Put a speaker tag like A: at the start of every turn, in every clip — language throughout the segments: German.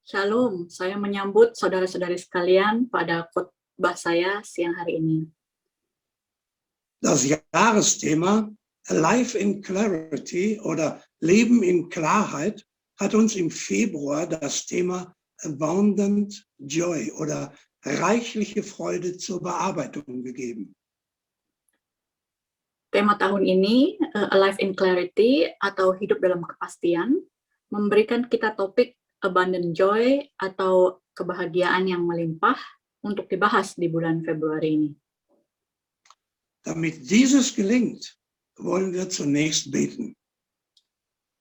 A: Shalom, saya menyambut saudara-saudari sekalian pada khotbah saya siang hari ini.
B: Das Jahresthema Life in Clarity oder Leben in Klarheit hat uns im Februar das Thema Abundant Joy oder reichliche Freude zur Bearbeitung gegeben.
A: Tema tahun ini, Life in Clarity atau hidup dalam kepastian, memberikan kita topik Abundant Joy atau kebahagiaan yang melimpah untuk dibahas di bulan Februari ini.
B: Damit dieses gelingt, wollen wir zunächst beten.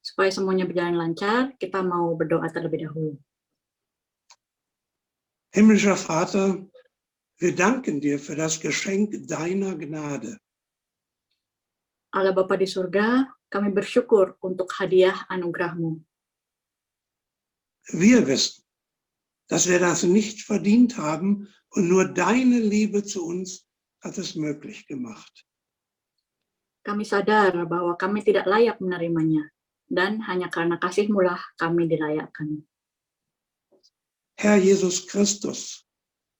A: Supaya semuanya berjalan lancar, kita mau berdoa terlebih dahulu.
B: Himmlischer Vater, wir danken dir für das Geschenk deiner Gnade.
A: Allah Bapa di surga, kami bersyukur untuk hadiah anugerah-Mu.
B: Wir wissen, dass wir das nicht verdient haben und nur deine Liebe zu uns hat es möglich gemacht.
A: Kami sadar bahwa kami tidak layak menerimanya, dan hanya karena kasih-Mu lah kami dilayakkan.
B: Herr Jesus Christus,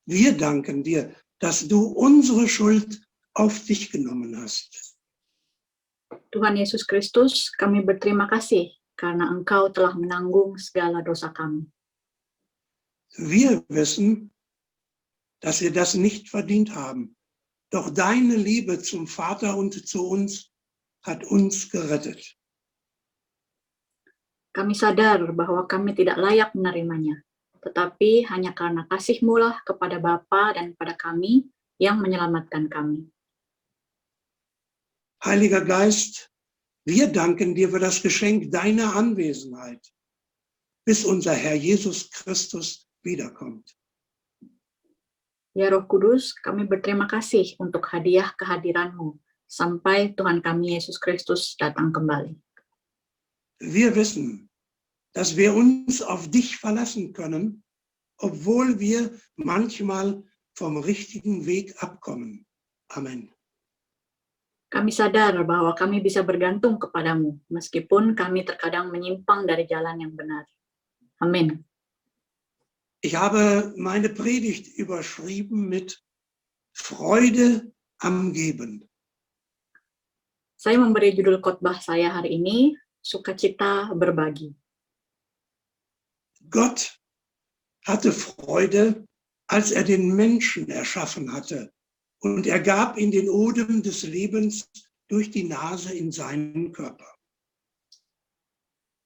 B: wir danken dir, dass du unsere Schuld auf dich genommen hast.
A: Tuhan Yesus Kristus, kami berterima kasih karena Engkau telah menanggung segala dosa kami.
B: Wir wissen, dass wir das nicht verdient haben, doch deine Liebe zum Vater und zu uns hat uns gerettet.
A: Kami sadar bahwa kami tidak layak menerimanya, tetapi hanya karena kasih-Mu lah kepada Bapa dan kepada kami yang menyelamatkan kami.
B: Heiliger Geist, wir danken dir für das Geschenk deiner Anwesenheit, bis unser Herr Jesus Christus wiederkommt.
A: Ya Roh Kudus, kami berterima kasih untuk hadiah kehadiran-Mu sampai Tuhan kami Yesus Kristus datang kembali.
B: Wir wissen, dass wir uns auf dich verlassen können, obwohl wir manchmal vom richtigen Weg abkommen. Amen.
A: Kami sadar bahwa kami bisa bergantung kepadamu, meskipun kami terkadang menyimpang dari jalan yang benar. Amin.
B: Ich habe meine Predigt überschrieben mit Freude am Geben.
A: Saya memberi judul khotbah saya hari ini, Sukacita Berbagi.
B: Gott hatte Freude, als er den Menschen erschaffen hatte. Und er gab ihm den Odem des Lebens durch die Nase in seinen Körper.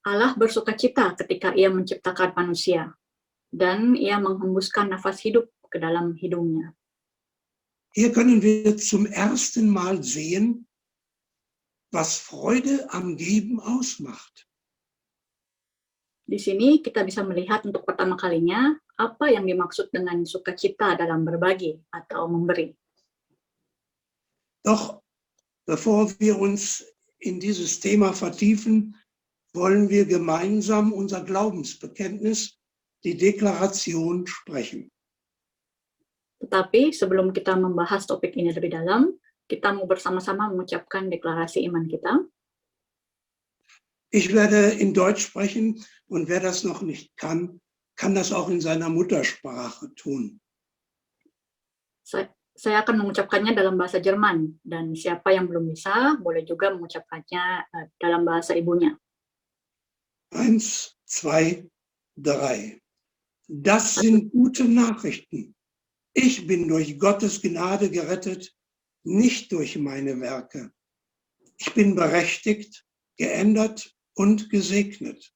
A: Allah bersukacita ketika Ia menciptakan manusia, dan Ia menghembuskan nafas hidup ke dalam hidungnya.
B: Hier können wir zum ersten Mal sehen, was Freude am Geben ausmacht.
A: Di sini kita bisa melihat untuk pertama kalinya apa yang dimaksud dengan sukacita dalam berbagi atau memberi.
B: Doch bevor wir uns in dieses Thema vertiefen, wollen wir gemeinsam unser Glaubensbekenntnis, die Deklaration, sprechen.
A: Tetapi sebelum kita membahas topik ini lebih dalam, kita mau bersama-sama mengucapkan deklarasi iman kita.
B: Ich werde in Deutsch sprechen und wer das noch nicht kann, kann das auch in seiner Muttersprache tun.
A: Saya akan mengucapkannya dalam bahasa Jerman, dan siapa yang belum bisa, boleh juga mengucapkannya dalam bahasa ibunya.
B: 1, 2, 3. Das sind gute Nachrichten. Ich bin durch Gottes Gnade gerettet, nicht durch meine Werke. Ich bin berechtigt, geändert und gesegnet,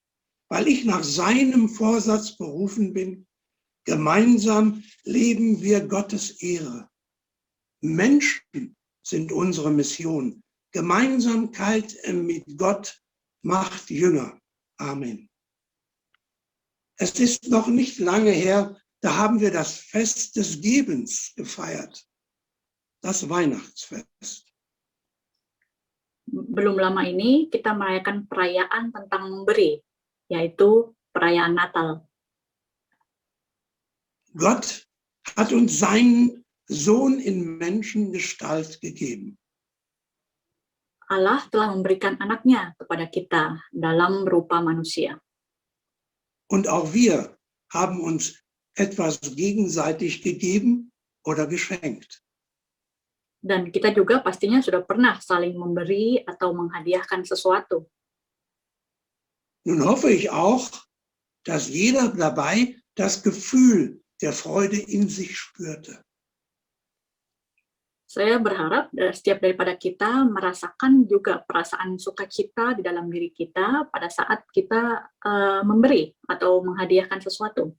B: weil ich nach seinem Vorsatz berufen bin. Gemeinsam leben wir Gottes Ehre. Menschen sind unsere Mission. Gemeinsamkeit mit Gott macht Jünger. Amen. Es ist noch nicht lange her, da haben wir das Fest des Gebens gefeiert. Das Weihnachtsfest.
A: Belum lama ini kita merayakan perayaan tentang memberi, yaitu perayaan Natal.
B: Gott hat uns seinen Sohn in Menschengestalt gegeben.
A: Allah telah memberikan anaknya kepada kita dalam rupa manusia.
B: Und auch wir haben uns etwas gegenseitig gegeben oder geschenkt.
A: Dan kita juga pastinya sudah pernah saling memberi atau menghadiahkan sesuatu.
B: Nun hoffe ich auch, dass jeder dabei das Gefühl der Freude in sich spürte.
A: Saya berharap setiap daripada kita merasakan juga perasaan sukacita di dalam diri kita pada saat kita memberi atau menghadiahkan sesuatu.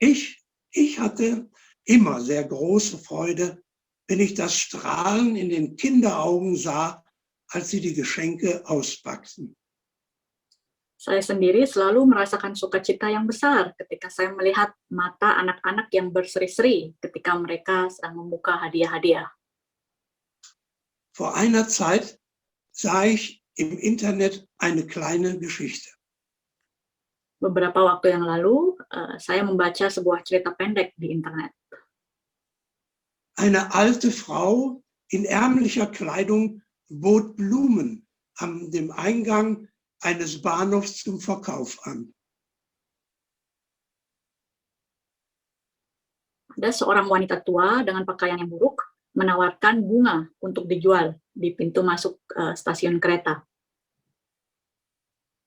B: Ich hatte immer sehr große Freude, wenn ich das Strahlen in den Kinderaugen sah, als sie die Geschenke auspackten.
A: Saya sendiri selalu merasakan sukacita yang besar ketika saya melihat mata anak-anak yang berseri-seri ketika mereka sedang membuka hadiah-hadiah.
B: Vor einer Zeit sah ich im Internet eine kleine Geschichte.
A: Beberapa waktu yang lalu, saya membaca sebuah cerita pendek di internet.
B: Eine alte Frau in ärmlicher Kleidung bot Blumen an dem Eingang eines Bahnhofs zum Verkauf an.
A: Ada seorang wanita tua dengan pakaian yang buruk menawarkan bunga untuk dijual di pintu masuk stasiun kereta.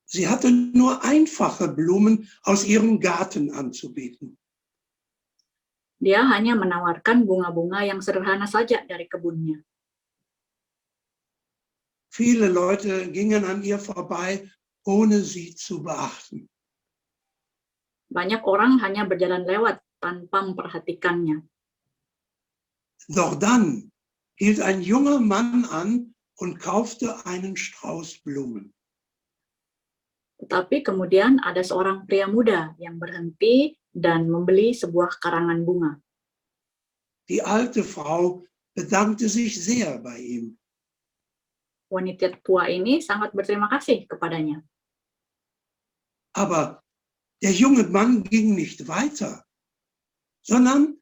B: Sie hatte nur einfache Blumen aus ihrem Garten anzubieten.
A: Dia hanya menawarkan bunga-bunga yang sederhana saja dari kebunnya.
B: Viele Leute gingen an ihr vorbei, ohne sie zu beachten.
A: Banyak orang hanya berjalan lewat tanpa memperhatikannya.
B: Doch dann hielt ein junger Mann an und kaufte einen Strauß Blumen.
A: Tetapi kemudian ada seorang pria muda yang berhenti dan membeli sebuah karangan bunga.
B: Die alte Frau bedankte sich sehr bei ihm.
A: Wanita tua ini sangat berterima kasih kepadanya.
B: Aber der junge Mann ging nicht weiter, sondern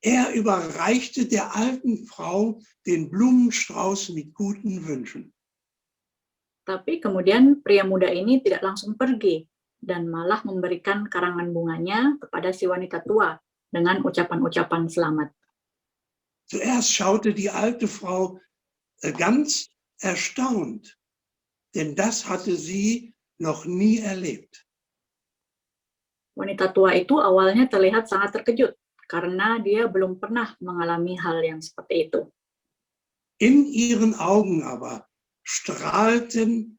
B: er überreichte der alten Frau den Blumenstrauß mit guten Wünschen.
A: Tapi kemudian pria muda ini tidak langsung pergi dan malah memberikan karangan bunganya kepada si wanita tua dengan ucapan-ucapan selamat.
B: Zuerst schaute die alte Frau ganz erstaunt, denn das hatte sie noch nie erlebt.
A: Wanita tua itu awalnya terlihat sangat terkejut karena dia belum pernah mengalami hal yang seperti itu.
B: In ihren Augen aber strahlten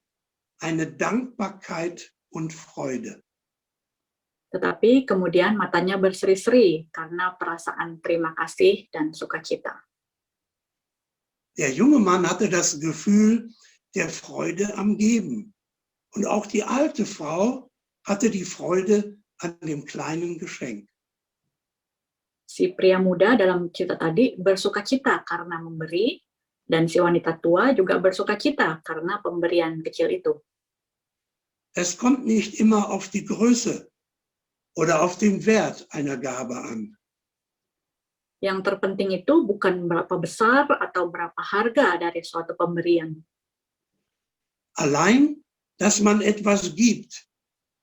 B: eine Dankbarkeit und Freude.
A: Tetapi kemudian matanya berseri-seri karena perasaan terima kasih dan sukacita.
B: Der junge Mann hatte das Gefühl der Freude am Geben. Und auch die alte Frau hatte die Freude an dem kleinen Geschenk.
A: Si pria muda dalam cerita tadi bersukacita karena memberi, dan si wanita tua juga bersukacita karena pemberian kecil itu.
B: Es kommt nicht immer auf die Größe oder auf den Wert einer Gabe an.
A: Yang terpenting itu bukan berapa besar atau berapa harga dari suatu pemberian.
B: Allein, dass man etwas gibt,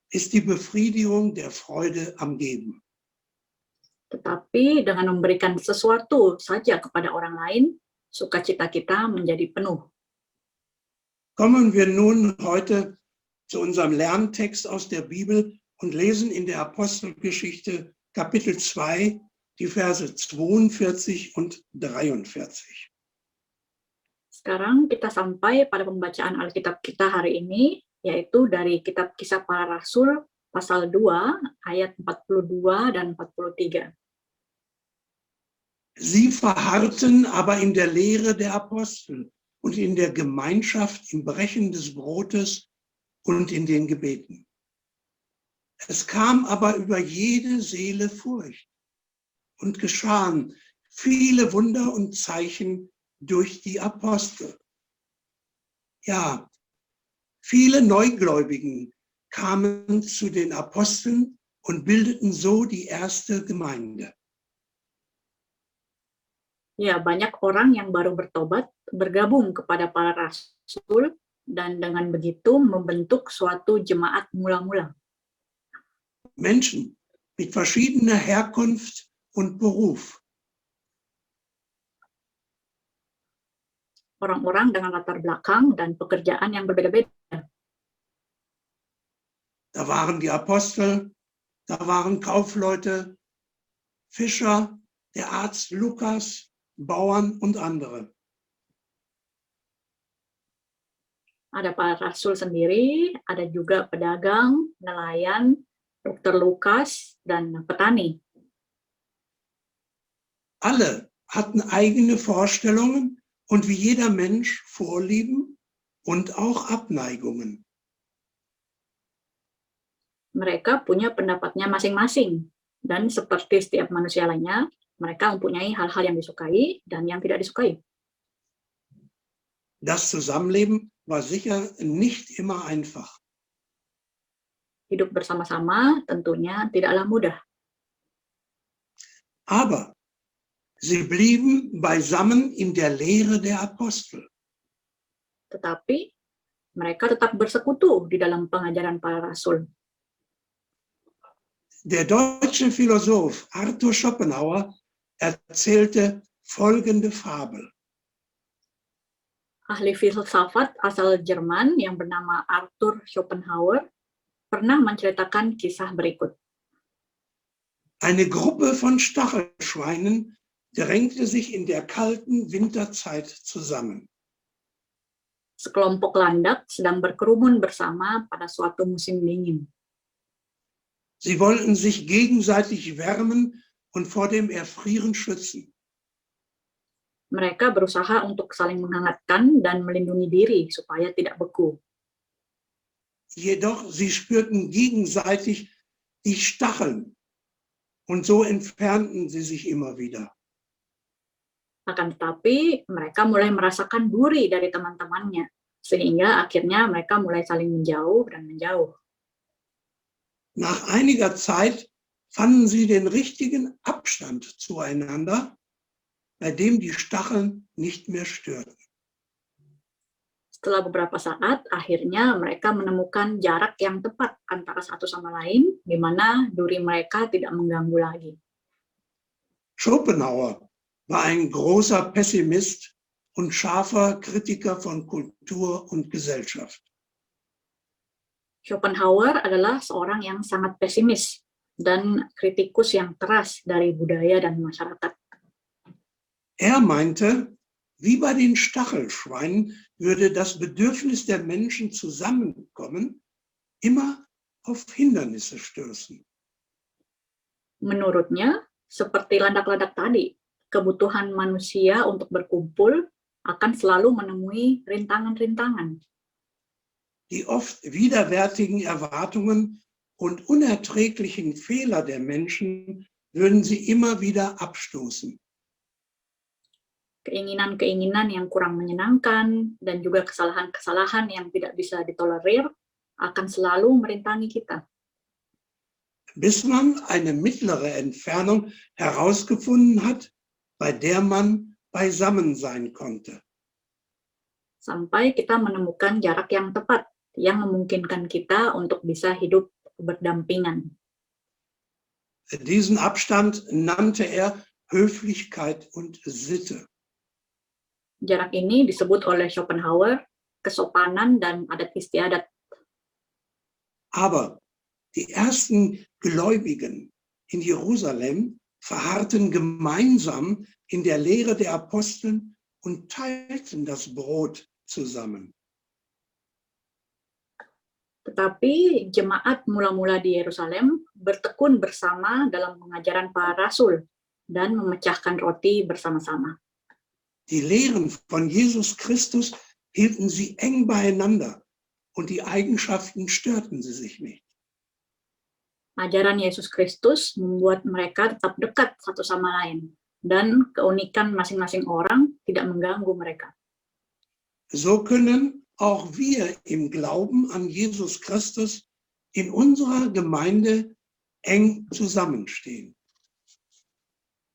B: ist die Befriedigung der Freude am Geben.
A: Tetapi dengan memberikan sesuatu saja kepada orang lain, sukacita kita menjadi penuh.
B: Kommen wir nun heute zu unserem Lerntext aus der Bibel und lesen in der Apostelgeschichte Kapitel 2 die Verse 42 und 43.
A: Sekarang kita sampai pada pembacaan Alkitab kita hari ini, yaitu dari kitab Kisah Para Rasul pasal 2 ayat 42 dan 43.
B: Sie verharrten aber in der Lehre der Apostel und in der Gemeinschaft im Brechen des Brotes und in den Gebeten. Es kam aber über jede Seele Furcht und geschahen viele Wunder und Zeichen durch die Apostel. Ja, viele Neugläubigen kamen zu den Aposteln und bildeten so die erste Gemeinde.
A: Ya, banyak orang yang baru bertobat bergabung kepada para rasul dan dengan begitu membentuk suatu jemaat mula-mula.
B: Menschen mit verschiedener Herkunft und Beruf.
A: Orang-orang dengan latar belakang dan pekerjaan yang berbeda-beda.
B: Da waren die Apostel, da waren Kaufleute, Fischer, der Arzt Lukas, Bauern und andere.
A: Ada para rasul sendiri, ada juga pedagang, nelayan, dokter Lukas, dan petani.
B: Alle hatten eigene Vorstellungen und wie jeder Mensch Vorlieben und auch Abneigungen.
A: Mereka punya pendapatnya masing-masing, dan seperti setiap manusia lainnya, mereka mempunyai hal-hal yang disukai dan yang tidak disukai.
B: Das Zusammenleben war sicher nicht immer einfach.
A: Hidup bersama-sama tentunya tidaklah mudah.
B: Aber sie blieben beisammen in der Lehre der Apostel.
A: Tetapi mereka tetap bersekutu di dalam pengajaran para rasul.
B: Der deutsche Philosoph Arthur Schopenhauer erzählte folgende Fabel.
A: Ahli filsafat asal Jerman yang bernama Arthur Schopenhauer pernah menceritakan kisah berikut.
B: Eine Gruppe von Stachelschweinen drängte sich in der kalten Winterzeit zusammen.
A: Sekelompok landak sedang berkerumun bersama pada suatu musim dingin.
B: Sie wollten sich gegenseitig wärmen und vor dem Erfrieren schützen.
A: Mereka berusaha untuk saling menghangatkan dan melindungi diri supaya tidak beku.
B: Jedoch sie spürten gegenseitig die Stacheln und so entfernten sie sich immer wieder.
A: Akan tetapi mereka mulai merasakan duri dari teman-temannya, sehingga akhirnya mereka mulai saling menjauh dan menjauh.
B: Nach einiger Zeit fanden sie den richtigen Abstand zueinander, bei dem die Stacheln nicht mehr störten.
A: Setelah beberapa saat, akhirnya mereka menemukan jarak yang tepat antara satu sama lain, di mana duri mereka tidak mengganggu lagi.
B: Schopenhauer war ein großer Pessimist und scharfer Kritiker von Kultur und Gesellschaft.
A: Schopenhauer adalah seorang yang sangat pesimis dan kritikus yang keras dari budaya dan masyarakat.
B: Er meinte, wie bei den Stachelschweinen würde das Bedürfnis der Menschen zusammenkommen, immer auf Hindernisse stößen.
A: Menurutnya, seperti landak-landak tadi, kebutuhan manusia untuk berkumpul akan selalu menemui rintangan-rintangan.
B: Die oft widerwärtigen Erwartungen und unerträglichen Fehler der Menschen würden sie immer wieder abstoßen.
A: Keinginan-keinginan yang kurang menyenangkan dan juga kesalahan-kesalahan yang tidak bisa ditolerir akan selalu merintangi kita.
B: Bis man eine mittlere Entfernung herausgefunden hat, bei der man beisammen sein konnte.
A: Sampai kita menemukan jarak yang tepat yang memungkinkan kita untuk bisa hidup berdampingan.
B: Diesen Abstand nannte er Höflichkeit und Sitte.
A: Jarak ini disebut oleh Schopenhauer kesopanan dan adat istiadat.
B: Aber die ersten Gläubigen in Jerusalem verharrten gemeinsam in der Lehre der Aposteln und teilten das Brot zusammen.
A: Tetapi jemaat mula-mula di Yerusalem bertekun bersama dalam pengajaran para rasul dan memecahkan roti bersama-sama.
B: Die Lehren von Jesus Christus hielten sie eng beieinander und die Eigenschaften störten sie sich nicht.
A: Ajaran Yesus Kristus membuat mereka tetap dekat satu sama lain, dan keunikan masing-masing orang tidak mengganggu mereka.
B: So können auch wir im Glauben an Jesus Christus in unserer Gemeinde eng zusammenstehen.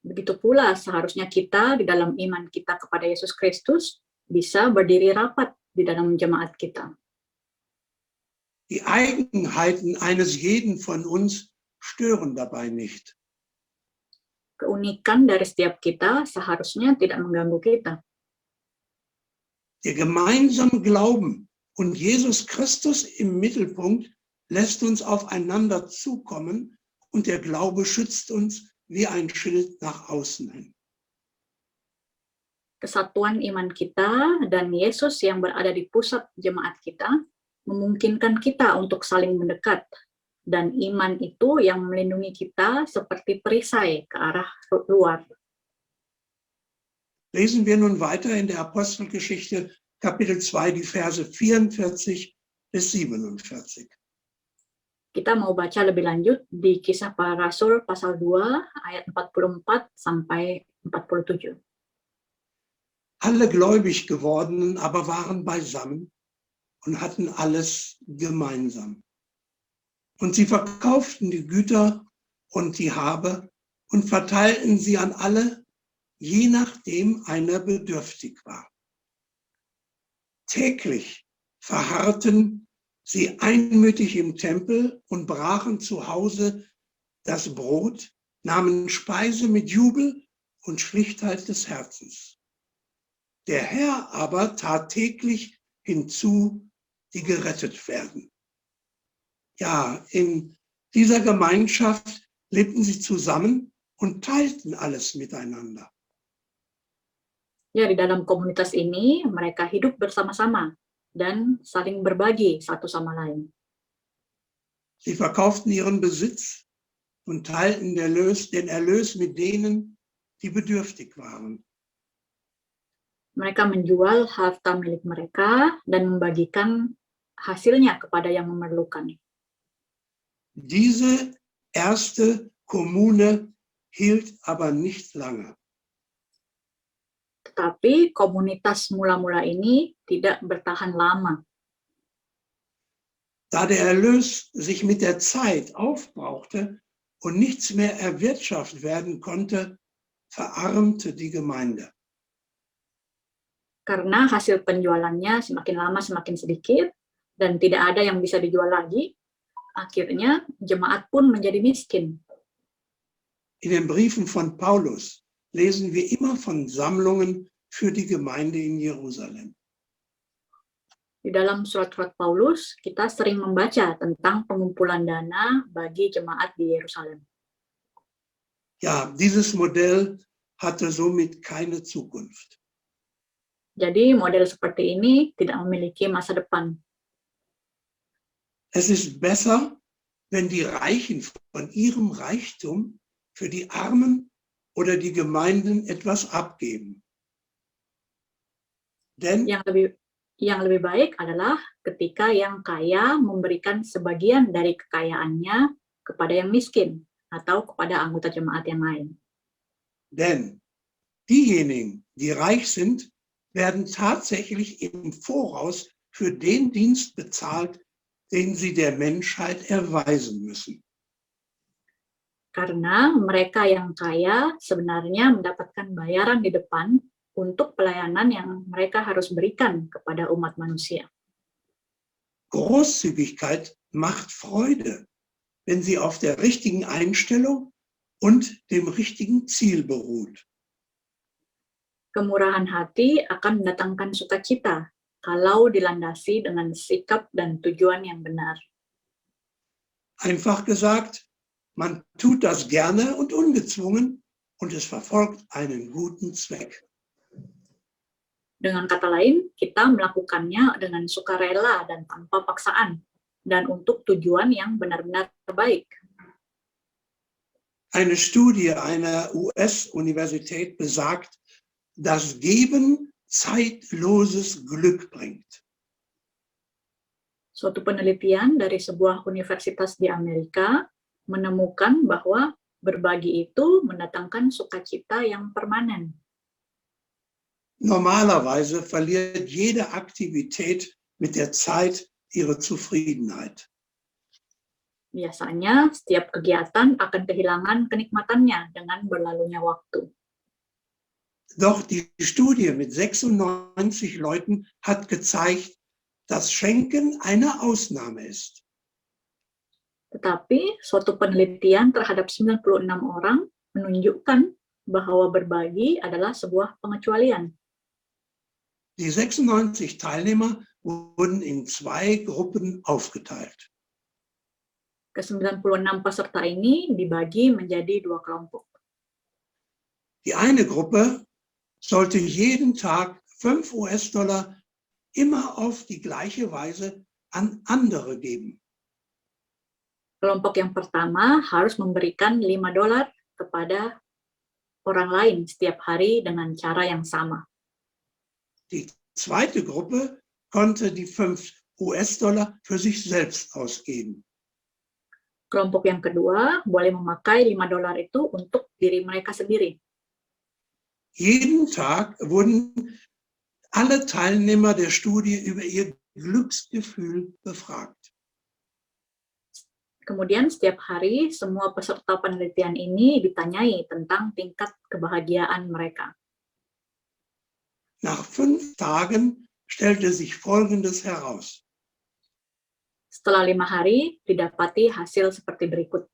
A: Begitu pula seharusnya kita di dalam iman kita kepada Yesus Kristus bisa berdiri rapat di dalam jemaat kita.
B: Die Eigenheiten eines jeden von uns stören dabei nicht.
A: Keunikan dari setiap kita seharusnya tidak mengganggu kita.
B: Der gemeinsame Glauben und Jesus Christus im Mittelpunkt lässt uns aufeinander zukommen und der Glaube schützt uns wie ein Schild nach außen hin.
A: Kesatuan iman kita dan Yesus yang berada di pusat jemaat kita memungkinkan kita untuk saling mendekat, dan iman itu yang melindungi kita seperti perisai ke arah luar.
B: Lesen wir nun weiter in der Apostelgeschichte Kapitel 2, die Verse 44 bis 47.
A: Kita mau baca lebih lanjut di Kisah Para Rasul pasal 2 ayat 44 sampai 47.
B: Alle gläubig gewordenen aber waren beisammen und hatten alles gemeinsam. Und sie verkauften die Güter und die Habe und verteilten sie an alle, je nachdem einer bedürftig war. Täglich verharrten sie einmütig im Tempel und brachen zu Hause das Brot, nahmen Speise mit Jubel und Schlichtheit des Herzens. Der Herr aber tat täglich hinzu, die gerettet werden. Ja, in dieser Gemeinschaft lebten sie zusammen und teilten alles miteinander.
A: Ya, di dalam komunitas ini mereka hidup bersama-sama dan saling berbagi satu sama lain.
B: Sie verkauften ihren Besitz und teilten den Erlös mit denen, die bedürftig waren.
A: Mereka menjual harta milik mereka dan membagikan hasilnya kepada yang memerlukan.
B: Diese erste Kommune hielt aber nicht lange.
A: Tetapi komunitas mula-mula ini tidak bertahan lama.
B: Da der Erlös sich mit der Zeit aufbrauchte und nichts mehr erwirtschaftet werden konnte, verarmte die Gemeinde.
A: Karena hasil penjualannya semakin lama semakin sedikit dan tidak ada yang bisa dijual lagi, akhirnya jemaat pun menjadi miskin.
B: In den Briefen von Paulus lesen wir immer von Sammlungen für die Gemeinde in Jerusalem.
A: Di dalam surat-surat Paulus, kita sering membaca tentang pengumpulan dana bagi jemaat di Yerusalem.
B: Ja, dieses Modell hatte somit keine Zukunft.
A: Jadi model seperti ini tidak memiliki masa depan.
B: Es ist besser, wenn die Reichen von ihrem Reichtum für die Armen oder die Gemeinden etwas abgeben. Denn
A: Yang lebih baik adalah ketika yang kaya memberikan sebagian dari kekayaannya kepada yang miskin atau kepada anggota jemaat yang lain.
B: Denn diejenigen, die reich sind, werden tatsächlich im Voraus für den Dienst bezahlt, den sie der Menschheit erweisen müssen.
A: Karena mereka yang kaya sebenarnya mendapatkan bayaran di depan untuk pelayanan yang mereka harus berikan kepada umat manusia.
B: Großzügigkeit macht Freude, wenn sie auf der richtigen Einstellung und dem richtigen Ziel beruht.
A: Kemurahan hati akan mendatangkan sukacita kalau dilandasi dengan sikap dan tujuan yang benar.
B: Einfach gesagt, man tut das gerne und ungezwungen und es verfolgt einen guten Zweck.
A: Dengan kata lain, kita melakukannya dengan sukarela dan tanpa paksaan, dan untuk tujuan yang benar-benar baik.
B: Eine Studie einer US-Universität besagt, dass Geben zeitloses Glück bringt.
A: Suatu penelitian dari sebuah universitas di Amerika menemukan bahwa berbagi itu mendatangkan sukacita yang permanen.
B: Normalerweise verliert jede Aktivität mit der Zeit ihre Zufriedenheit.
A: Biasanya, setiap kegiatan akan kehilangan kenikmatannya dengan berlalunya waktu.
B: Doch die Studie mit 96 Leuten hat gezeigt, dass Schenken eine Ausnahme ist.
A: Tetapi suatu penelitian terhadap 96 orang menunjukkan bahwa berbagi adalah sebuah pengecualian.
B: Die 96 Teilnehmer wurden in 2 Gruppen aufgeteilt.
A: Ke-96 peserta ini dibagi menjadi 2 kelompok.
B: Die eine Gruppe sollte jeden Tag 5 US-Dollar immer auf die gleiche Weise an andere geben.
A: Kelompok yang pertama harus memberikan $5 kepada orang lain setiap hari dengan cara yang sama.
B: Die zweite Gruppe konnte die 5 US-Dollar für sich selbst ausgeben.
A: Kelompok yang kedua boleh memakai $5 itu untuk diri mereka sendiri.
B: Jeden Tag wurden alle Teilnehmer der Studie über ihr Glücksgefühl befragt.
A: Kemudian setiap hari semua peserta penelitian ini ditanyai tentang tingkat kebahagiaan mereka.
B: Nach 5 Tagen stellte sich Folgendes heraus.
A: Setelah 5 hari, didapati hasil seperti berikut.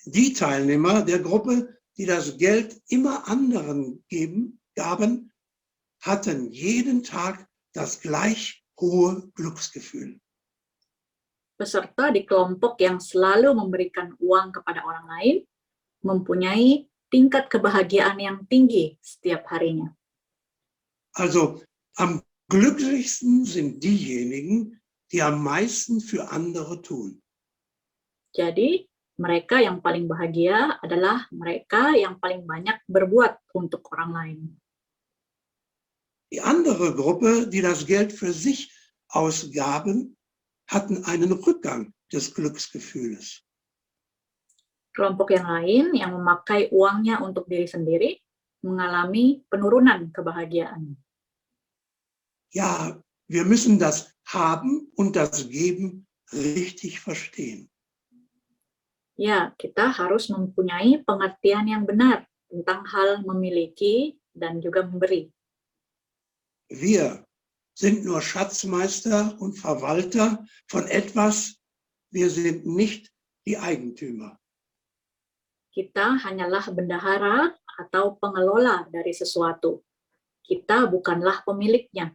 B: Die Teilnehmer der Gruppe, die das Geld immer anderen gaben, hatten jeden Tag das gleich hohe Glücksgefühl.
A: Peserta di kelompok yang selalu memberikan uang kepada orang lain mempunyai tingkat kebahagiaan yang tinggi setiap harinya.
B: Also am glücklichsten sind diejenigen, die am meisten für andere tun.
A: Jadi, mereka yang paling bahagia adalah mereka yang paling banyak berbuat untuk orang lain.
B: Die andere Gruppe, die das Geld für sich ausgaben, hatten einen Rückgang des Glücksgefühls.
A: Kelompok yang lain yang memakai uangnya untuk diri sendiri mengalami penurunan kebahagiaan.
B: Ja, wir müssen das Haben und das Geben richtig verstehen.
A: Ya, kita harus mempunyai pengertian yang benar tentang hal memiliki dan juga memberi.
B: Wir sind nur Schatzmeister und Verwalter von etwas, wir sind nicht die Eigentümer.
A: Kita hanyalah bendahara atau pengelola dari sesuatu. Kita bukanlah pemiliknya.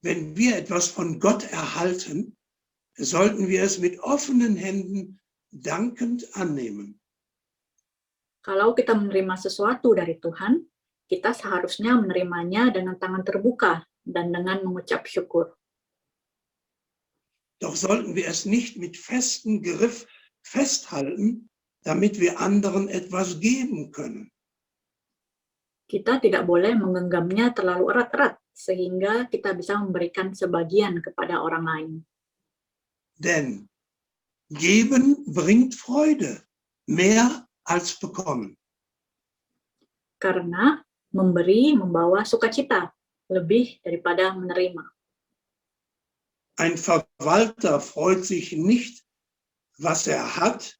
B: Wenn wir etwas von Gott erhalten, sollten wir es mit offenen Händen dankend annehmen.
A: Kalau kita menerima sesuatu dari Tuhan, kita seharusnya menerimanya dengan tangan terbuka dan dengan mengucap syukur.
B: Doch sollten wir es nicht mit festem Griff festhalten, damit wir anderen etwas geben können.
A: Kita tidak boleh menggenggamnya terlalu erat-erat, sehingga kita bisa memberikan sebagian kepada orang lain.
B: Denn geben bringt Freude, mehr als bekommen.
A: Karena memberi membawa sukacita, lebih daripada menerima.
B: Ein Verwalter freut sich nicht, was er hat,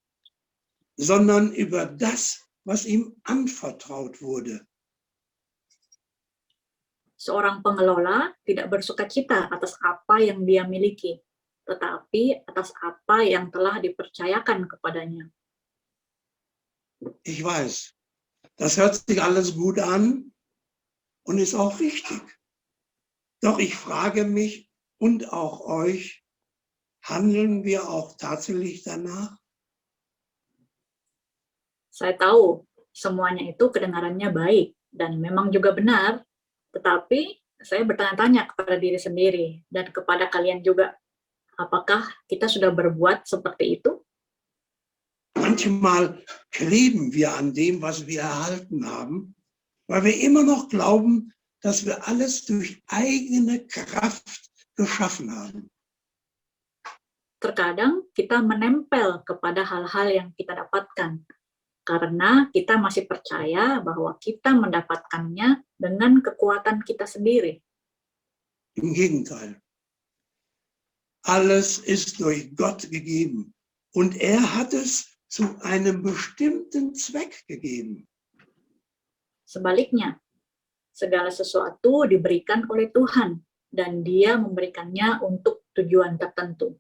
B: sondern über das, was ihm anvertraut wurde.
A: Seorang pengelola tidak bersukacita atas apa yang dia miliki, tetapi atas apa yang telah dipercayakan kepadanya.
B: Ich weiß, das hört sich alles gut an und ist auch richtig. Doch ich frage mich und auch euch, handeln wir auch tatsächlich danach?
A: Saya tahu semuanya itu kedengarannya baik dan memang juga benar, tetapi saya bertanya-tanya kepada diri sendiri dan kepada kalian juga, apakah kita sudah berbuat seperti itu?
B: Manchmal kleben wir an dem, was wir erhalten haben, weil wir immer noch glauben, dass wir alles durch eigene Kraft geschaffen haben.
A: Terkadang kita menempel kepada hal-hal yang kita dapatkan, karena kita masih percaya bahwa kita mendapatkannya dengan kekuatan kita sendiri.
B: Im Gegenteil. Alles ist durch Gott gegeben und er hat es zu einem bestimmten Zweck gegeben.
A: Sebaliknya, segala sesuatu diberikan oleh Tuhan dan Dia memberikannya untuk tujuan tertentu.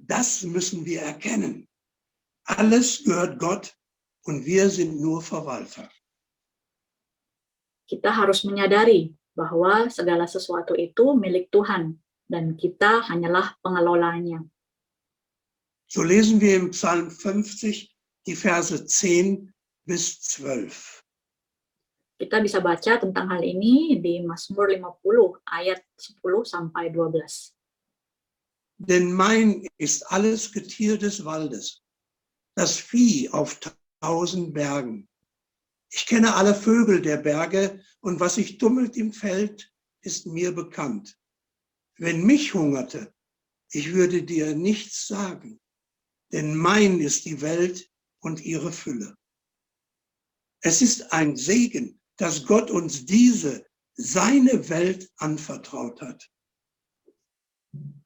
B: Das müssen wir erkennen. Alles gehört Gott und wir sind nur Verwalter.
A: Kita harus menyadari bahwa segala sesuatu itu milik Tuhan dan kita hanyalah pengelolanya.
B: So lesen wir im Psalm 50 die Verse 10 bis 12.
A: Kita bisa baca tentang hal ini di Mazmur 50 ayat 10 sampai 12.
B: Denn mein ist alles Getier des Waldes, das Vieh auf 1000 Bergen. Ich kenne alle Vögel der Berge und was sich tummelt im Feld, ist mir bekannt. Wenn mich hungerte, ich würde dir nichts sagen, denn mein ist die Welt und ihre Fülle. Es ist ein Segen, dass Gott uns diese, seine Welt anvertraut hat.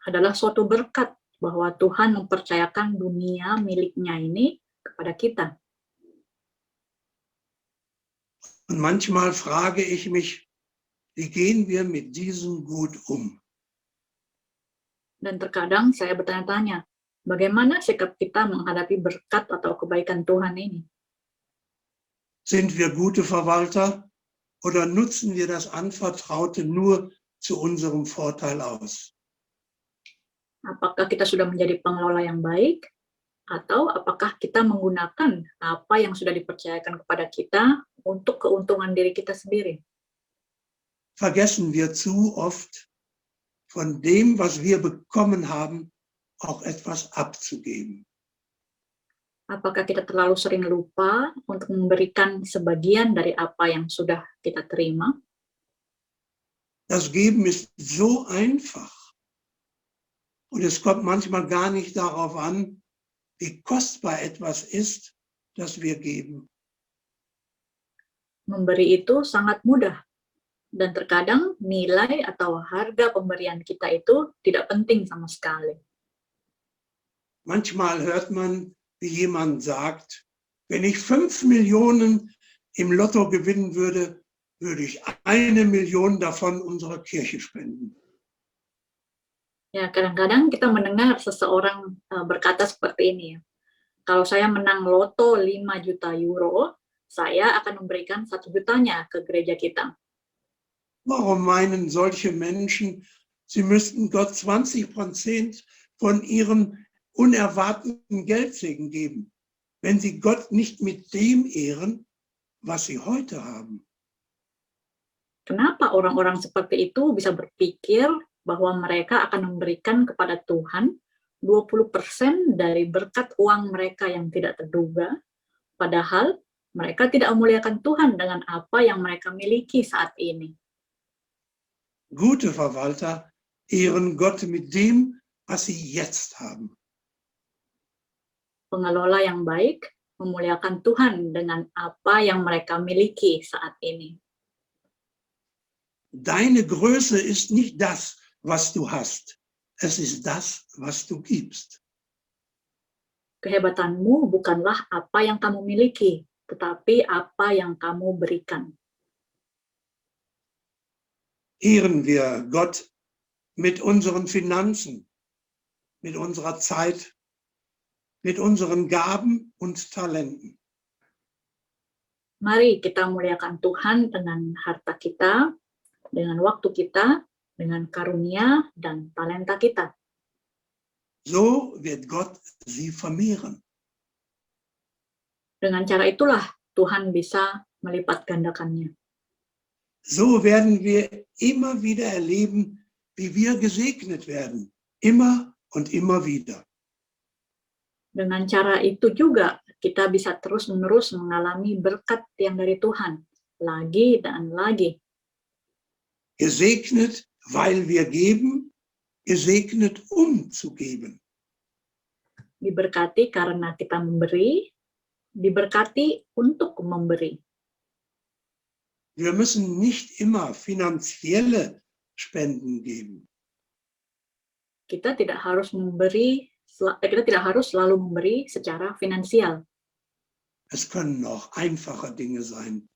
A: Adalah suatu berkat bahwa Tuhan mempercayakan dunia miliknya ini kepada kita.
B: Und manchmal frage ich mich, wie gehen wir mit diesem Gut um?
A: Dan terkadang saya bertanya-tanya, bagaimana sikap kita menghadapi berkat atau kebaikan Tuhan ini?
B: Sind wir gute Verwalter oder nutzen wir das Anvertraute nur zu unserem Vorteil aus?
A: Apakah kita sudah menjadi pengelola yang baik, atau apakah kita menggunakan apa yang sudah dipercayakan kepada kita untuk keuntungan diri kita sendiri?
B: Vergessen wir zu oft, von dem, was wir bekommen haben, auch etwas abzugeben.
A: Apakah kita terlalu sering lupa untuk memberikan sebagian dari apa yang sudah kita terima?
B: Das Geben ist so einfach. Und es kommt manchmal gar nicht darauf an, wie kostbar etwas ist, das wir geben.
A: Memberi itu sangat mudah, dan terkadang nilai atau harga pemberian kita itu tidak penting sama sekali.
B: Manchmal hört man, wie jemand sagt, wenn ich 5 Millionen im Lotto gewinnen würde, würde ich 1 Million davon unserer Kirche spenden.
A: Ya, kadang-kadang kita mendengar seseorang berkata seperti ini. Kalau saya menang loto 5 juta euro, saya akan memberikan 1 jutanya ke gereja kita.
B: Warum meinen solche Menschen, sie müssten Gott 20% von ihrem unerwarteten Geldsegen geben, wenn sie Gott nicht mit dem ehren, was sie heute haben?
A: Kenapa orang-orang seperti itu bisa berpikir bahwa mereka akan memberikan kepada Tuhan 20% dari berkat uang mereka yang tidak terduga, padahal mereka tidak memuliakan Tuhan dengan apa yang mereka miliki saat ini?
B: Gute Verwalter ehren Gott mit dem, was sie jetzt haben.
A: Pengelola yang baik memuliakan Tuhan dengan apa yang mereka miliki saat ini.
B: Deine Größe ist nicht das, was du hast. Es ist das, was du gibst.
A: Kehebatanmu bukanlah apa yang kamu miliki, tetapi apa yang kamu berikan.
B: Ehren wir Gott mit unseren Finanzen, mit unserer Zeit, mit unseren Gaben und Talenten.
A: Mari kita muliakan Tuhan dengan harta kita, dengan waktu kita, dengan karunia dan talenta kita.
B: So wird Gott sie vermehren.
A: Dengan cara itulah Tuhan bisa melipat gandakannya.
B: So werden wir immer wieder erleben, wie wir gesegnet werden. Immer und immer wieder.
A: Dengan cara itu juga kita bisa terus-menerus mengalami berkat yang dari Tuhan, lagi dan lagi.
B: Gesegnet, weil wir geben, gesegnet, zu geben.
A: Diberkati karena kita memberi, diberkati untuk memberi.
B: Wir müssen nicht immer finanzielle Spenden geben.
A: Kita tidak harus selalu memberi secara finansial.
B: Es können auch einfache Dinge sein.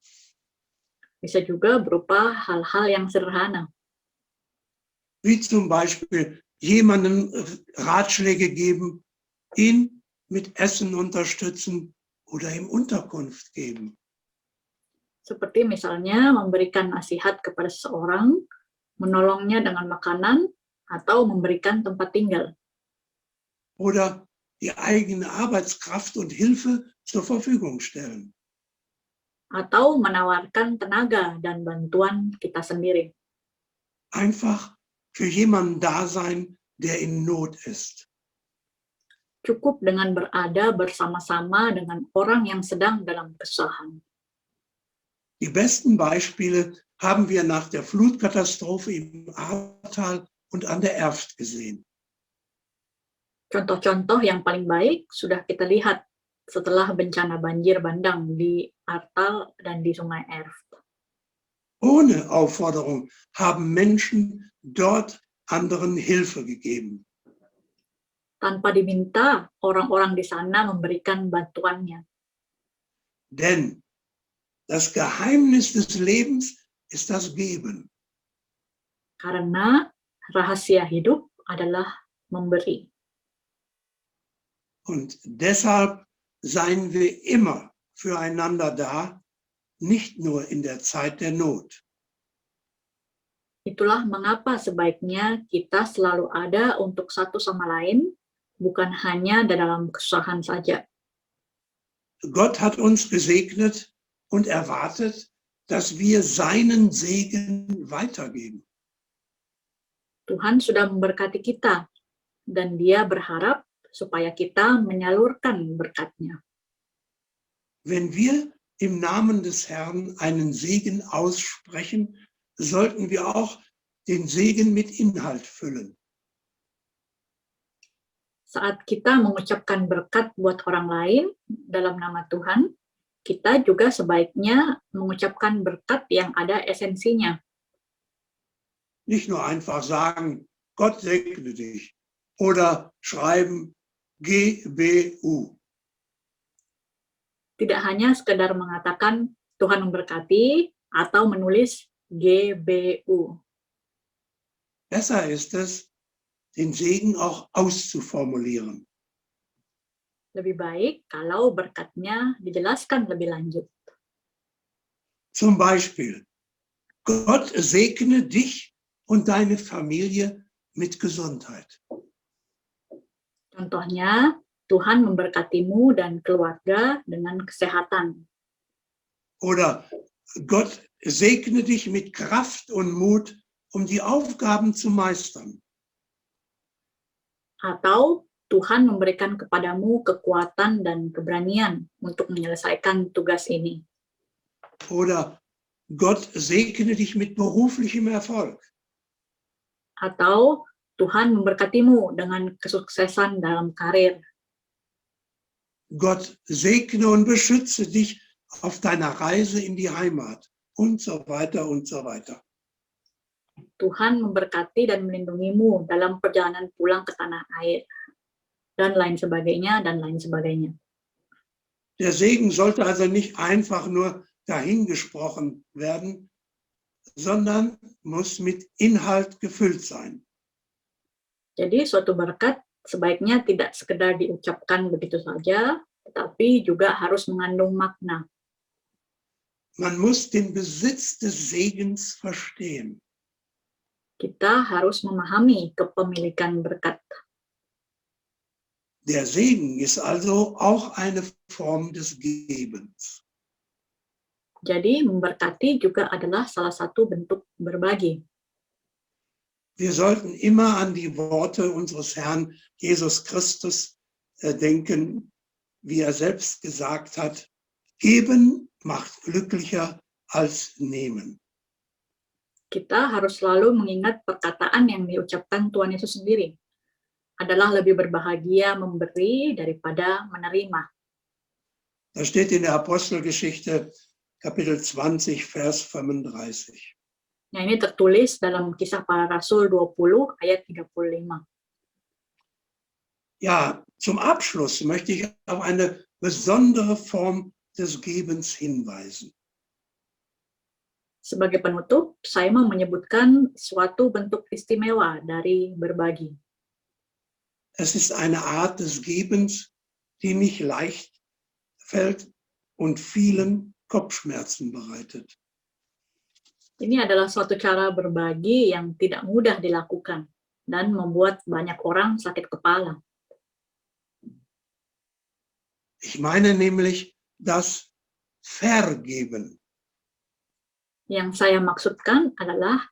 A: Bisa juga berupa hal-hal yang sederhana.
B: Wie zum Beispiel jemandem Ratschläge geben, ihn mit Essen unterstützen oder ihm Unterkunft geben.
A: Seperti misalnya memberikan nasihat kepada seseorang, menolongnya dengan makanan, atau memberikan tempat tinggal.
B: Oder die eigene Arbeitskraft und Hilfe zur Verfügung stellen.
A: Atau menawarkan tenaga dan bantuan kita sendiri.
B: Einfach für jemanden da sein, der in Not ist.
A: Cukup dengan berada bersama-sama dengan orang yang sedang dalam kesusahan.
B: Die besten Beispiele haben wir nach der Flutkatastrophe im Ahrtal und an der Erft gesehen.
A: Contoh-contoh yang paling baik sudah kita lihat setelah bencana banjir bandang di Ahrtal dan di Sungai Erft.
B: Ohne Aufforderung haben Menschen dort anderen Hilfe gegeben.
A: Tanpa diminta, orang-orang di sana memberikan bantuannya.
B: Denn das Geheimnis des Lebens ist das Geben.
A: Karena rahasia hidup adalah memberi.
B: Und deshalb seien wir immer füreinander da, nicht nur in der Zeit der Not.
A: Itulah mengapa sebaiknya kita selalu ada untuk satu sama lain, bukan hanya dalam kesusahan saja.
B: Gott hat uns gesegnet und erwartet, dass wir seinen Segen weitergeben.
A: Tuhan sudah memberkati kita, dan Dia berharap supaya kita menyalurkan berkat-Nya.
B: Wenn wir im Namen des Herrn einen Segen aussprechen, sollten wir auch den Segen mit Inhalt füllen.
A: Saat kita mengucapkan berkat buat orang lain dalam nama Tuhan, kita juga sebaiknya mengucapkan berkat yang ada esensinya.
B: Nicht nur einfach sagen, Gott segne dich oder schreiben GBU.
A: Tidak hanya sekedar mengatakan Tuhan memberkati atau menulis GBU.
B: Besser ist es, den Segen auch auszuformulieren.
A: Lebih baik kalau berkatnya dijelaskan lebih lanjut.
B: Zum Beispiel, Gott segne dich und deine Familie mit Gesundheit.
A: Contohnya, Tuhan memberkatimu dan keluarga dengan kesehatan.
B: Oder Gott segne dich mit Kraft und Mut, um die Aufgaben zu meistern.
A: Atau Tuhan memberikan kepadamu kekuatan dan keberanian untuk menyelesaikan tugas ini.
B: Oder Gott segne dich mit beruflichem Erfolg.
A: Atau Tuhan memberkatimu dengan kesuksesan dalam karir.
B: Gott segne und beschütze dich auf deiner Reise in die Heimat und so weiter und so weiter.
A: Tuhan memberkati dan melindungimu dalam perjalanan pulang ke tanah air, dan lain sebagainya, dan lain sebagainya.
B: Der Segen sollte also nicht einfach nur dahingesprochen werden, sondern muss mit Inhalt gefüllt sein.
A: Jadi suatu berkat sebaiknya tidak sekedar diucapkan begitu saja, tetapi juga harus mengandung makna.
B: Man muss den Besitz des Segens verstehen.
A: Kita harus memahami kepemilikan berkat.
B: Der Segen ist also auch eine Form des Gebens.
A: Jadi memberkati juga adalah salah satu bentuk berbagi.
B: Wir sollten immer an die Worte unseres Herrn Jesus Christus denken, wie er selbst gesagt hat, geben macht glücklicher als nehmen.
A: Kita harus selalu mengingat perkataan yang diucapkan Tuhan Yesus sendiri. Adalah lebih berbahagia memberi daripada menerima.
B: Das steht in der Apostelgeschichte, Kapitel 20, Vers 35.
A: Nah, ini tertulis dalam Kisah Para Rasul 20 ayat 35.
B: Ja, zum Abschluss möchte ich auf eine besondere Form des Gebens hinweisen.
A: Sebagai penutup, saya mau menyebutkan suatu bentuk istimewa dari berbagi.
B: Es ist eine Art des Gebens, die nicht leicht fällt und vielen Kopfschmerzen bereitet.
A: Ini adalah suatu cara berbagi yang tidak mudah dilakukan dan membuat banyak orang sakit kepala.
B: Ich meine nämlich das Vergeben.
A: Yang saya maksudkan adalah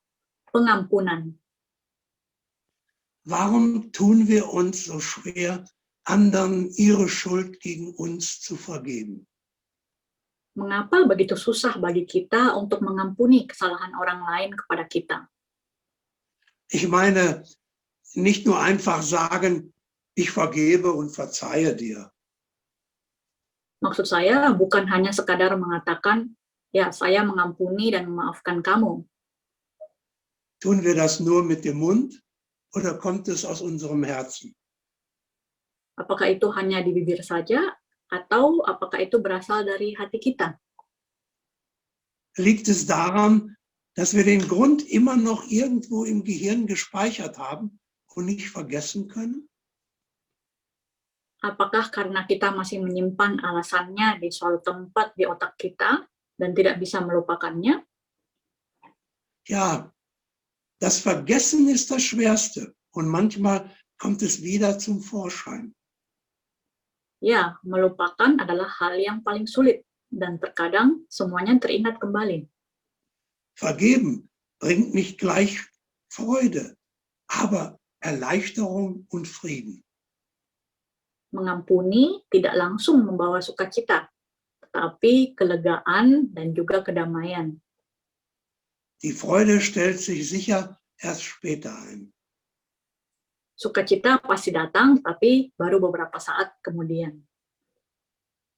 A: pengampunan.
B: Warum tun wir uns so schwer, anderen ihre Schuld gegen uns zu vergeben?
A: Mengapa begitu susah bagi kita untuk mengampuni kesalahan orang lain kepada kita?
B: Ich meine, nicht nur einfach sagen, ich vergebe und verzeihe dir.
A: Maksud saya bukan hanya sekadar mengatakan, ya saya mengampuni dan memaafkan kamu.
B: Tun wir das nur mit dem Mund oder kommt es aus unserem Herzen?
A: Apakah itu hanya di bibir saja, atau apakah itu berasal dari hati kita?
B: Liegt es daran, dass wir den Grund immer noch irgendwo im Gehirn gespeichert haben und nicht vergessen können?
A: Apakah karena kita masih menyimpan alasannya di suatu tempat di otak kita dan tidak bisa melupakannya?
B: Ja, das Vergessen ist das Schwerste und manchmal kommt es wieder zum Vorschein.
A: Ya, melupakan adalah hal yang paling sulit, dan terkadang semuanya teringat kembali.
B: Vergeben bringt nicht gleich Freude, aber Erleichterung und Frieden.
A: Mengampuni tidak langsung membawa sukacita, tetapi kelegaan dan juga kedamaian.
B: Die Freude stellt sich sicher erst später ein.
A: Sukacita pasti datang, tapi baru beberapa saat kemudian.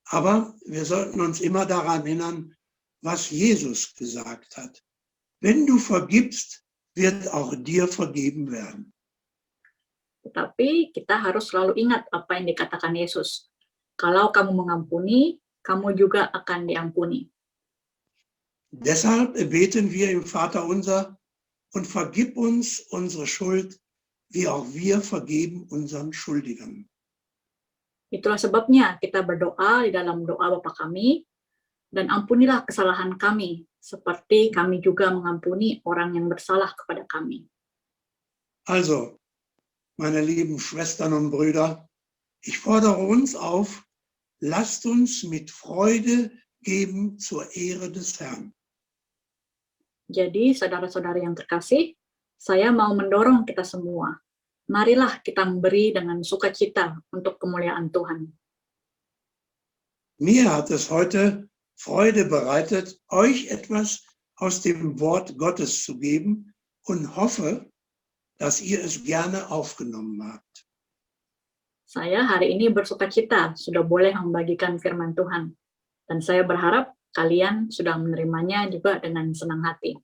B: Aber wir sollten uns immer daran erinnern, was Jesus gesagt hat. Wenn du vergibst, wird auch dir vergeben werden.
A: Tetapi kita harus selalu ingat apa yang dikatakan Yesus. Kalau kamu mengampuni, kamu juga akan diampuni.
B: Deshalb beten wir im Vater unser und vergib uns unsere Schuld, wie auch wir vergeben unseren Schuldigern.
A: Itulah sebabnya kita berdoa di dalam doa Bapa kami, dan ampunilah kesalahan kami, seperti kami juga mengampuni orang yang bersalah kepada kami.
B: Also, meine lieben Schwestern und Brüder, ich fordere uns auf, lasst uns mit Freude geben zur Ehre des Herrn.
A: Jadi, saudara-saudari yang terkasih, saya mau mendorong kita semua. Marilah kita memberi dengan sukacita untuk kemuliaan Tuhan.
B: Mir hat es heute Freude bereitet, euch etwas aus dem Wort Gottes zu geben und hoffe, dass ihr es gerne aufgenommen habt.
A: Saya hari ini bersukacita sudah boleh membagikan firman Tuhan. Dan saya berharap kalian sudah menerimanya juga dengan senang hati.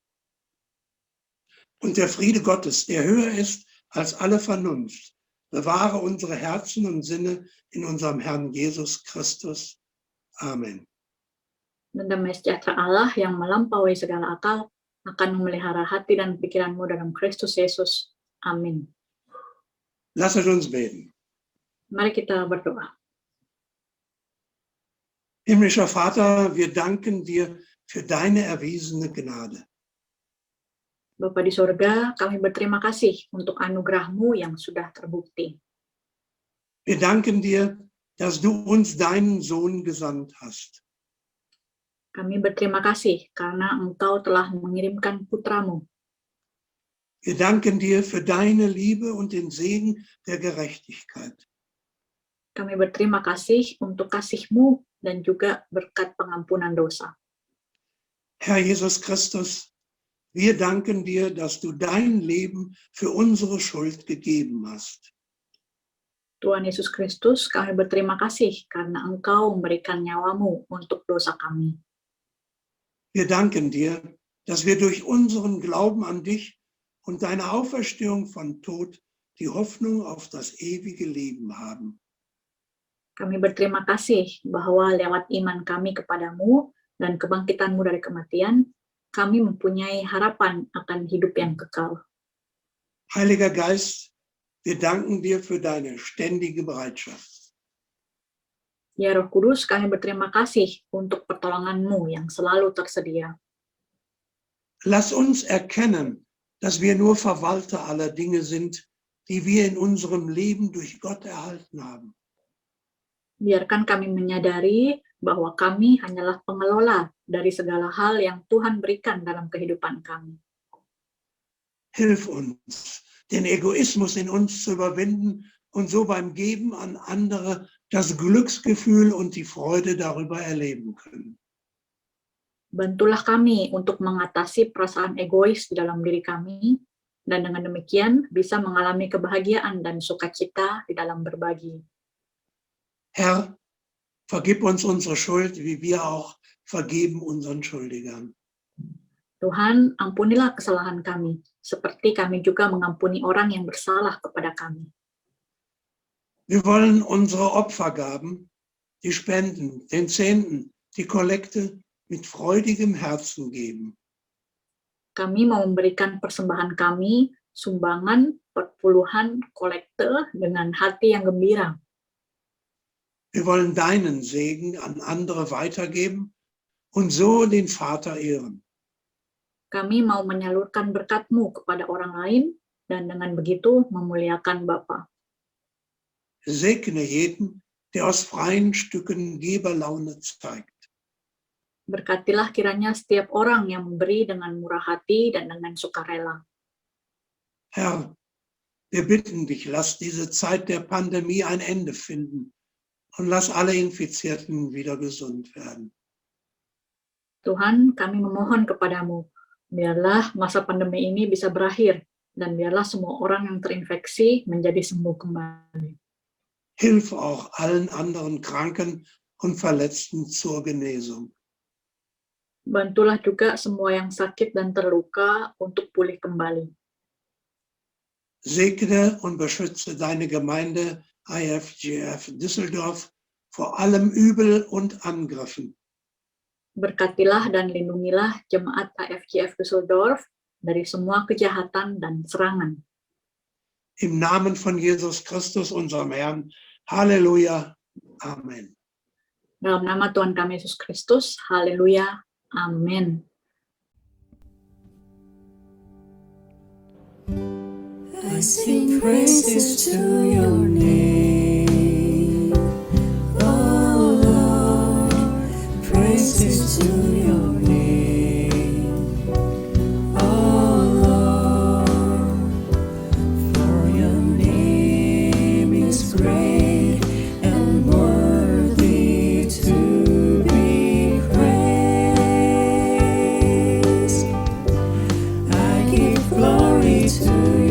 B: Und der Friede Gottes, der höher ist als alle Vernunft, bewahre unsere Herzen und Sinne in unserem Herrn Jesus Christus. Amen.
A: Dan damai sejahtera Allah yang melampaui segala akal akan memelihara hati dan pikiranmu dalam Kristus Yesus. Amin.
B: Lasset uns beten.
A: Mari kita berdoa.
B: Himmlischer Vater, wir danken dir für deine erwiesene Gnade.
A: Bapa di surga, kami berterima kasih untuk anugerah-Mu yang sudah terbukti.
B: Wir danken dir, dass du uns deinen Sohn gesandt hast.
A: Kami berterima kasih karena Engkau telah mengirimkan Putra-Mu.
B: Wir danken dir für deine Liebe und den Segen der Gerechtigkeit.
A: Kami berterima kasih untuk kasih-Mu dan juga berkat pengampunan dosa.
B: Herr Jesus Christus, wir danken dir, dass du dein Leben für unsere Schuld gegeben hast.
A: Tuhan Yesus Kristus, kami berterima kasih karena Engkau memberikan nyawa-Mu untuk dosa kami.
B: Wir danken dir, dass wir durch unseren Glauben an dich und deine Auferstehung von Tod die Hoffnung auf das ewige Leben haben.
A: Kami berterima kasih bahwa lewat iman kami kepadamu dan kebangkitan-Mu dari kematian, kami mempunyai harapan akan hidup yang kekal.
B: Heiliger Geist, Wir danken dir für deine ständige Bereitschaft.
A: Ya Roh Kudus, kami berterima kasih untuk pertolongan-Mu yang selalu tersedia.
B: Lass uns erkennen, dass wir nur Verwalter aller Dinge sind, die wir in unserem Leben durch Gott erhalten haben.
A: Biarkan kami menyadari bahwa kami hanyalah pengelola dari segala hal yang Tuhan berikan dalam kehidupan kami.
B: Hilf uns, den Egoismus in uns zu überwinden und so beim Geben an andere das Glücksgefühl und die Freude darüber erleben können.
A: Bantulah kami untuk mengatasi perasaan egois di dalam diri kami, dan dengan demikian bisa mengalami kebahagiaan dan sukacita di dalam berbagi.
B: Herr, vergib uns unsere Schuld, wie wir auch vergeben unseren Schuldigern.
A: Tuhan, ampunilah kesalahan kami, seperti kami juga mengampuni orang yang bersalah kepada kami.
B: Wir wollen unsere Opfergaben, die Spenden, den Zehnten, die Kollekte mit freudigem Herzen geben.
A: Kami mau memberikan persembahan kami, sumbangan, perpuluhan, kolekte dengan hati yang gembira.
B: Wir wollen deinen Segen an andere weitergeben und so den Vater ehren.
A: Kami mau menyalurkan berkat-Mu kepada orang lain, dan dengan begitu memuliakan Bapa.
B: Segne jeden, der aus freien Stücken Geberlaune zeigt.
A: Berkatilah kiranya setiap orang yang memberi dengan murah hati dan dengan sukarela.
B: Herr, wir bitten dich, lass diese Zeit der Pandemie ein Ende finden und lass alle Infizierten wieder gesund werden.
A: Tuhan, kami memohon kepadamu, biarlah masa pandemi ini bisa berakhir, dan biarlah semua orang yang terinfeksi menjadi sembuh kembali.
B: Hilf auch allen anderen Kranken und Verletzten zur Genesung.
A: Bantulah juga semua yang sakit dan terluka untuk pulih kembali.
B: Segne und beschütze deine Gemeinde IFGF Düsseldorf vor allem Übel und Angriffen.
A: Berkatilah dan lindungilah jemaat IFGF Düsseldorf dari semua kejahatan dan serangan.
B: Im Namen von Jesus Christus, unserem Herrn. Halleluja. Amen.
A: Dalam nama Tuhan kami Yesus Kristus, haleluya, amin.
C: I sing praises to your name, oh Lord, praises to your name, oh Lord, for your name is great and worthy to be praised. I give glory to